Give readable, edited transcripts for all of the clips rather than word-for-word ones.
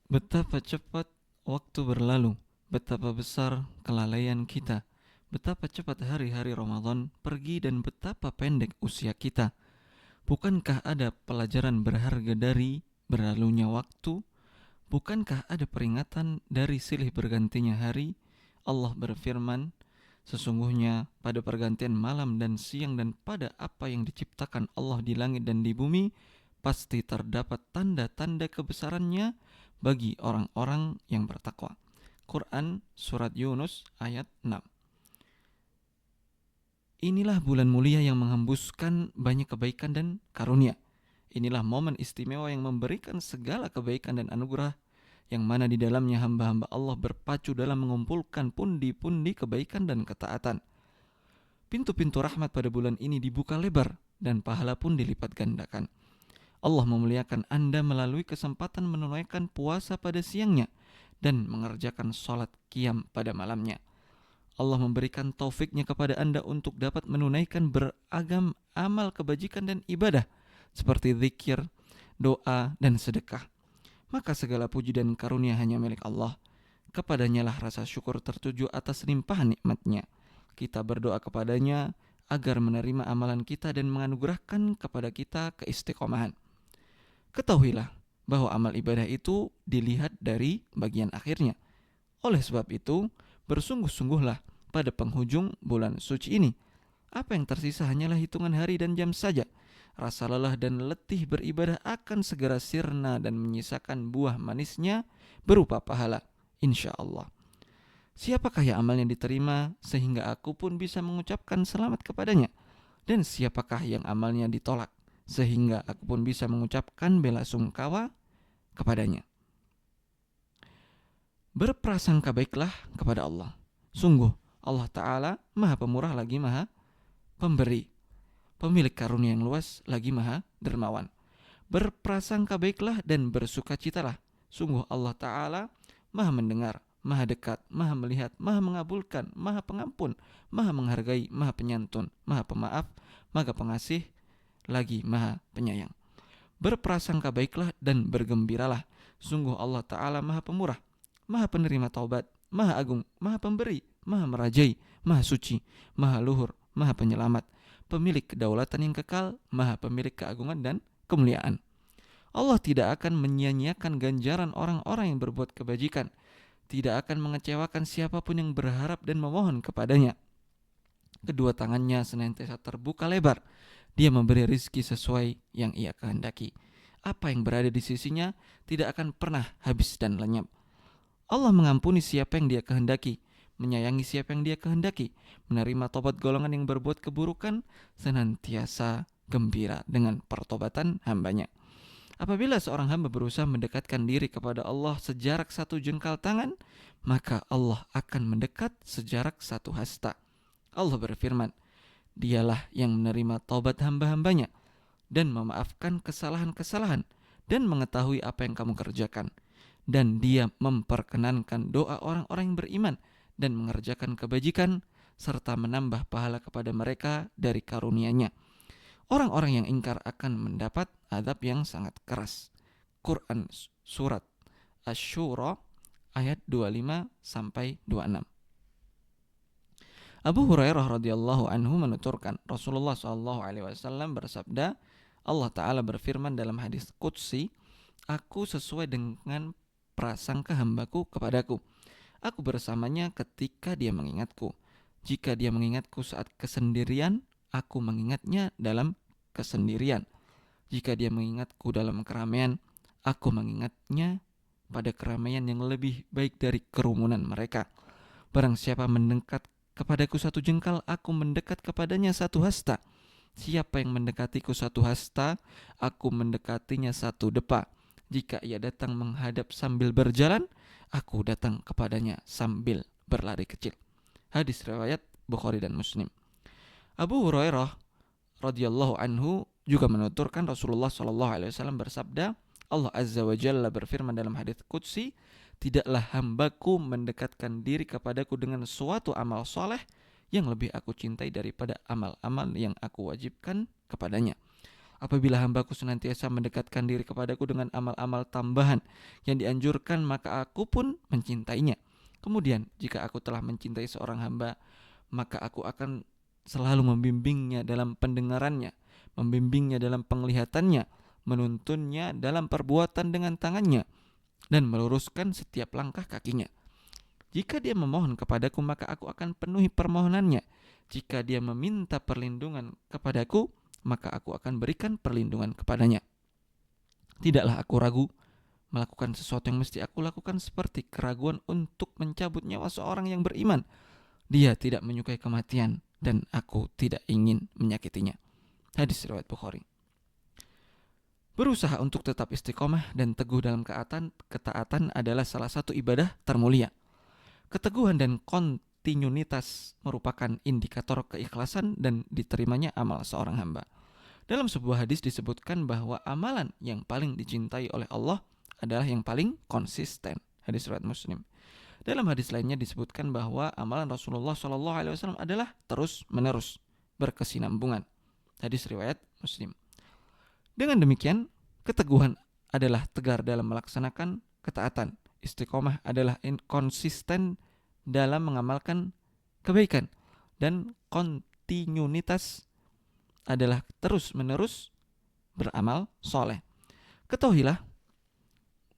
Betapa cepat waktu berlalu, betapa besar kelalaian kita, betapa cepat hari-hari Ramadan pergi dan betapa pendek usia kita. Bukankah ada pelajaran berharga dari berlalunya waktu? Bukankah ada peringatan dari silih bergantinya hari? Allah berfirman, sesungguhnya pada pergantian malam dan siang dan pada apa yang diciptakan Allah di langit dan di bumi, pasti terdapat tanda-tanda kebesarannya bagi orang-orang yang bertakwa. Quran Surat Yunus ayat 6. Inilah bulan mulia yang menghembuskan banyak kebaikan dan karunia. Inilah momen istimewa yang memberikan segala kebaikan dan anugerah, yang mana di dalamnya hamba-hamba Allah berpacu dalam mengumpulkan pundi-pundi kebaikan dan ketaatan. Pintu-pintu rahmat pada bulan ini dibuka lebar dan pahala pun dilipat gandakan. Allah memuliakan Anda melalui kesempatan menunaikan puasa pada siangnya dan mengerjakan sholat qiyam pada malamnya. Allah memberikan taufiknya kepada Anda untuk dapat menunaikan beragam amal kebajikan dan ibadah seperti zikir, doa, dan sedekah. Maka segala puji dan karunia hanya milik Allah. Kepadanya lah rasa syukur tertuju atas limpahan nikmatnya. Kita berdoa kepadanya agar menerima amalan kita dan menganugerahkan kepada kita keistiqomahan. Ketahuilah bahwa amal ibadah itu dilihat dari bagian akhirnya. Oleh sebab itu, bersungguh-sungguhlah pada penghujung bulan suci ini. Apa yang tersisa hanyalah hitungan hari dan jam saja. Rasa lelah dan letih beribadah akan segera sirna dan menyisakan buah manisnya berupa pahala, insya Allah. Siapakah yang amalnya diterima sehingga aku pun bisa mengucapkan selamat kepadanya? Dan siapakah yang amalnya ditolak sehingga aku pun bisa mengucapkan bela sungkawa kepadanya? Berprasangka baiklah kepada Allah. Sungguh Allah Ta'ala maha pemurah lagi maha pemberi, pemilik karunia yang luas lagi maha dermawan. Berprasangka baiklah dan bersukacitalah. Sungguh Allah Ta'ala maha mendengar, maha dekat, maha melihat, maha mengabulkan, maha pengampun, maha menghargai, maha penyantun, maha pemaaf, maha pengasih, lagi maha penyayang. Berprasangka baiklah dan bergembiralah. Sungguh Allah Ta'ala maha pemurah, maha penerima taubat, maha agung, maha pemberi, maha merajai, maha suci, maha luhur, maha penyelamat, pemilik kedaulatan yang kekal, maha pemilik keagungan dan kemuliaan. Allah tidak akan menyia-nyiakan ganjaran orang-orang yang berbuat kebajikan, tidak akan mengecewakan siapapun yang berharap dan memohon kepadanya. Kedua tangannya senantiasa terbuka lebar. Dia memberi rizki sesuai yang ia kehendaki. Apa yang berada di sisinya tidak akan pernah habis dan lenyap. Allah mengampuni siapa yang dia kehendaki, menyayangi siapa yang dia kehendaki, menerima tobat golongan yang berbuat keburukan, senantiasa gembira dengan pertobatan hambanya. Apabila seorang hamba berusaha mendekatkan diri kepada Allah sejarak satu jengkal tangan, maka Allah akan mendekat sejarak satu hasta. Allah berfirman, Dialah yang menerima taubat hamba-hambanya dan memaafkan kesalahan-kesalahan dan mengetahui apa yang kamu kerjakan. Dan dia memperkenankan doa orang-orang yang beriman dan mengerjakan kebajikan serta menambah pahala kepada mereka dari karunia-Nya. Orang-orang yang ingkar akan mendapat azab yang sangat keras. Quran Surat Asy-Syura ayat 25 sampai 26. Abu Hurairah radhiyallahu anhu menuturkan, Rasulullah sallallahu alaihi wasallam bersabda, Allah Ta'ala berfirman dalam hadis qudsi, Aku sesuai dengan prasangka hambaku kepadaku. Aku bersamanya ketika dia mengingatku. Jika dia mengingatku saat kesendirian, aku mengingatnya dalam kesendirian. Jika dia mengingatku dalam keramaian, aku mengingatnya pada keramaian yang lebih baik dari kerumunan mereka. Barang siapa mendekat kepadaku satu jengkal, aku mendekat kepadanya satu hasta. Siapa yang mendekatiku satu hasta, aku mendekatinya satu depa. Jika ia datang menghadap sambil berjalan, aku datang kepadanya sambil berlari kecil. Hadis riwayat Bukhari dan Muslim. Abu Hurairah radhiyallahu anhu juga menuturkan Rasulullah sallallahu alaihi wasallam bersabda, Allah Azza wa Jalla berfirman dalam hadis qudsi, tidaklah hambaku mendekatkan diri kepadaku dengan suatu amal soleh yang lebih aku cintai daripada amal-amal yang aku wajibkan kepadanya. Apabila hambaku senantiasa mendekatkan diri kepadaku dengan amal-amal tambahan yang dianjurkan, maka aku pun mencintainya. Kemudian, jika aku telah mencintai seorang hamba, maka aku akan selalu membimbingnya dalam pendengarannya, membimbingnya dalam penglihatannya, menuntunnya dalam perbuatan dengan tangannya, dan meluruskan setiap langkah kakinya. Jika dia memohon kepadaku, maka aku akan penuhi permohonannya. Jika dia meminta perlindungan kepadaku, maka aku akan berikan perlindungan kepadanya. Tidaklah aku ragu melakukan sesuatu yang mesti aku lakukan, seperti keraguan untuk mencabut nyawa seorang yang beriman. Dia tidak menyukai kematian dan aku tidak ingin menyakitinya. Hadis riwayat Bukhari. Berusaha untuk tetap istiqomah dan teguh dalam ketaatan adalah salah satu ibadah termulia. Keteguhan dan kontinuitas merupakan indikator keikhlasan dan diterimanya amal seorang hamba. Dalam sebuah hadis disebutkan bahwa amalan yang paling dicintai oleh Allah adalah yang paling konsisten. Hadis riwayat Muslim. Dalam hadis lainnya disebutkan bahwa amalan Rasulullah SAW adalah terus-menerus, berkesinambungan. Hadis riwayat Muslim. Dengan demikian, keteguhan adalah tegar dalam melaksanakan ketaatan. Istiqomah adalah konsisten dalam mengamalkan kebaikan, dan kontinuitas adalah terus-menerus beramal soleh. Ketahuilah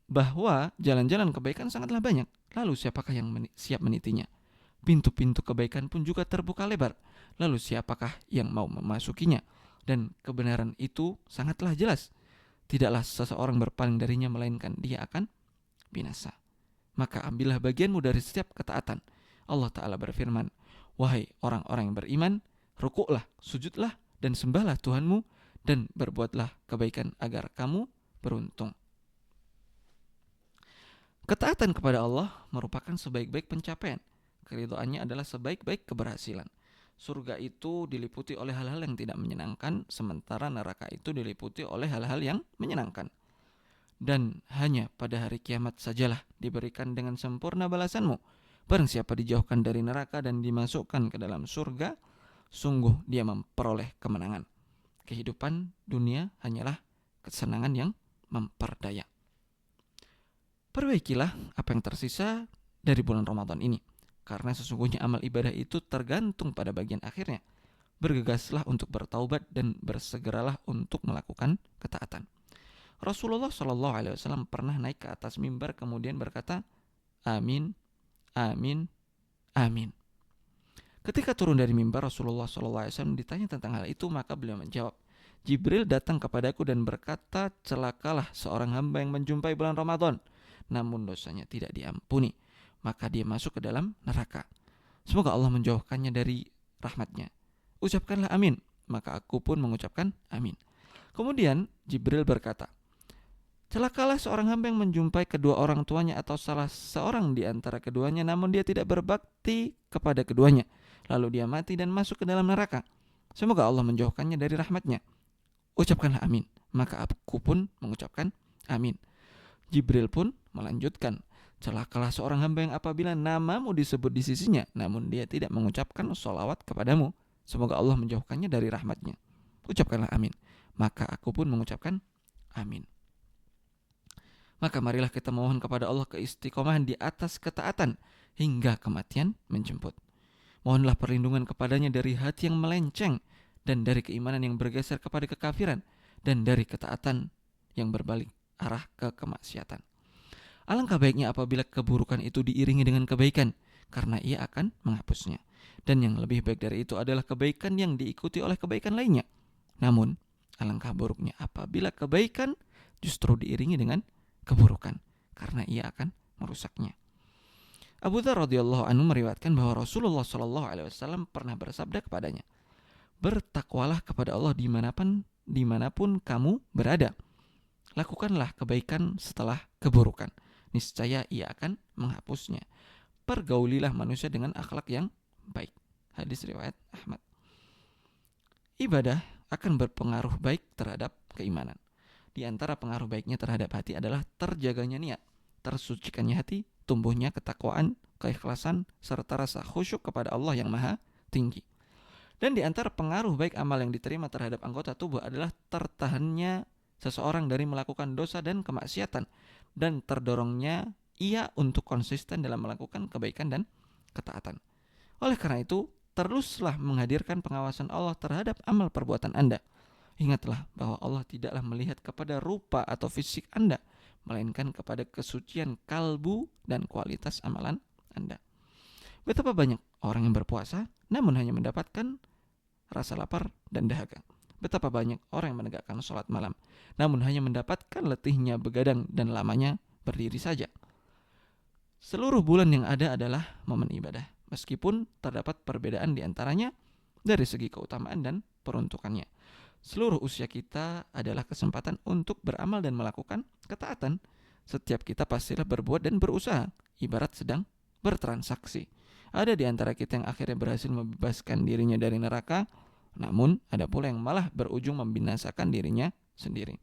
bahwa jalan-jalan kebaikan sangatlah banyak. Lalu siapakah yang siap menitinya? Pintu-pintu kebaikan pun juga terbuka lebar. Lalu siapakah yang mau memasukinya? Dan kebenaran itu sangatlah jelas. Tidaklah seseorang berpaling darinya, melainkan dia akan binasa. Maka ambillah bagianmu dari setiap ketaatan. Allah Ta'ala berfirman, wahai orang-orang yang beriman, rukuklah, sujudlah, dan sembahlah Tuhanmu, dan berbuatlah kebaikan agar kamu beruntung. Ketaatan kepada Allah merupakan sebaik-baik pencapaian. Keridhaannya adalah sebaik-baik keberhasilan. Surga itu diliputi oleh hal-hal yang tidak menyenangkan, sementara neraka itu diliputi oleh hal-hal yang menyenangkan. Dan hanya pada hari kiamat sajalah diberikan dengan sempurna balasanmu. Barang siapa dijauhkan dari neraka dan dimasukkan ke dalam surga, sungguh dia memperoleh kemenangan. Kehidupan dunia hanyalah kesenangan yang memperdaya. Perbaikilah apa yang tersisa dari bulan Ramadan ini, karena sesungguhnya amal ibadah itu tergantung pada bagian akhirnya. Bergegaslah untuk bertaubat dan bersegeralah untuk melakukan ketaatan. Rasulullah SAW pernah naik ke atas mimbar kemudian berkata, amin, amin, amin. Ketika turun dari mimbar, Rasulullah SAW ditanya tentang hal itu, maka beliau menjawab, Jibril datang kepadaku dan berkata, celakalah seorang hamba yang menjumpai bulan Ramadan, namun dosanya tidak diampuni, maka dia masuk ke dalam neraka. Semoga Allah menjauhkannya dari rahmatnya. Ucapkanlah amin. Maka aku pun mengucapkan amin. Kemudian Jibril berkata, celakalah seorang hamba yang menjumpai kedua orang tuanya atau salah seorang di antara keduanya, namun dia tidak berbakti kepada keduanya, lalu dia mati dan masuk ke dalam neraka. Semoga Allah menjauhkannya dari rahmatnya. Ucapkanlah amin. Maka aku pun mengucapkan amin. Jibril pun melanjutkan, celakalah seorang hamba yang apabila namamu disebut di sisinya, namun dia tidak mengucapkan sholawat kepadamu. Semoga Allah menjauhkannya dari rahmatnya. Ucapkanlah amin. Maka aku pun mengucapkan amin. Maka marilah kita mohon kepada Allah keistiqomahan di atas ketaatan hingga kematian menjemput. Mohonlah perlindungan kepadanya dari hati yang melenceng, dan dari keimanan yang bergeser kepada kekafiran, dan dari ketaatan yang berbalik arah ke kemaksiatan. Alangkah baiknya apabila keburukan itu diiringi dengan kebaikan, karena ia akan menghapusnya. Dan yang lebih baik dari itu adalah kebaikan yang diikuti oleh kebaikan lainnya. Namun, alangkah buruknya apabila kebaikan justru diiringi dengan keburukan, karena ia akan merusaknya. Abu Dzar radhiyallahu anhu meriwayatkan bahwa Rasulullah SAW pernah bersabda kepadanya, bertakwalah kepada Allah dimanapun kamu berada. Lakukanlah kebaikan setelah keburukan, niscaya ia akan menghapusnya. Pergaulilah manusia dengan akhlak yang baik. Hadis riwayat Ahmad. Ibadah akan berpengaruh baik terhadap keimanan. Di antara pengaruh baiknya terhadap hati adalah terjaganya niat, tersucikannya hati, tumbuhnya ketakwaan, keikhlasan, serta rasa khusyuk kepada Allah yang maha tinggi. Dan di antara pengaruh baik amal yang diterima terhadap anggota tubuh adalah tertahannya seseorang dari melakukan dosa dan kemaksiatan, dan terdorongnya ia untuk konsisten dalam melakukan kebaikan dan ketaatan. Oleh karena itu, teruslah menghadirkan pengawasan Allah terhadap amal perbuatan Anda. Ingatlah bahwa Allah tidaklah melihat kepada rupa atau fisik Anda, melainkan kepada kesucian kalbu dan kualitas amalan Anda. Betapa banyak orang yang berpuasa namun hanya mendapatkan rasa lapar dan dahaga. Betapa banyak orang yang menegakkan sholat malam namun hanya mendapatkan letihnya begadang dan lamanya berdiri saja. Seluruh bulan yang ada adalah momen ibadah, meskipun terdapat perbedaan di antaranya dari segi keutamaan dan peruntukannya. Seluruh usia kita adalah kesempatan untuk beramal dan melakukan ketaatan. Setiap kita pastilah berbuat dan berusaha, ibarat sedang bertransaksi. Ada di antara kita yang akhirnya berhasil membebaskan dirinya dari neraka, namun ada pula yang malah berujung membinasakan dirinya sendiri.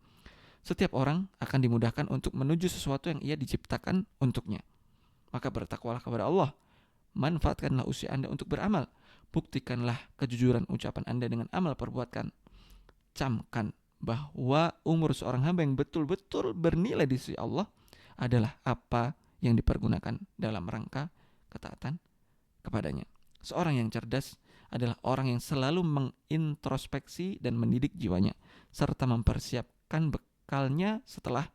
Setiap orang akan dimudahkan untuk menuju sesuatu yang ia diciptakan untuknya. Maka bertakwalah kepada Allah. Manfaatkanlah usia Anda untuk beramal. Buktikanlah kejujuran ucapan Anda dengan amal perbuatan. Camkan bahwa umur seorang hamba yang betul-betul bernilai di sisi Allah adalah apa yang dipergunakan dalam rangka ketaatan kepadanya. Seorang yang cerdas adalah orang yang selalu mengintrospeksi dan mendidik jiwanya, serta mempersiapkan bekalnya setelah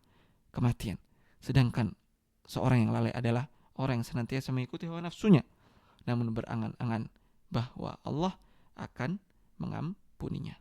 kematian. Sedangkan seorang yang lalai adalah orang yang senantiasa mengikuti hawa nafsunya, namun berangan-angan bahwa Allah akan mengampuninya.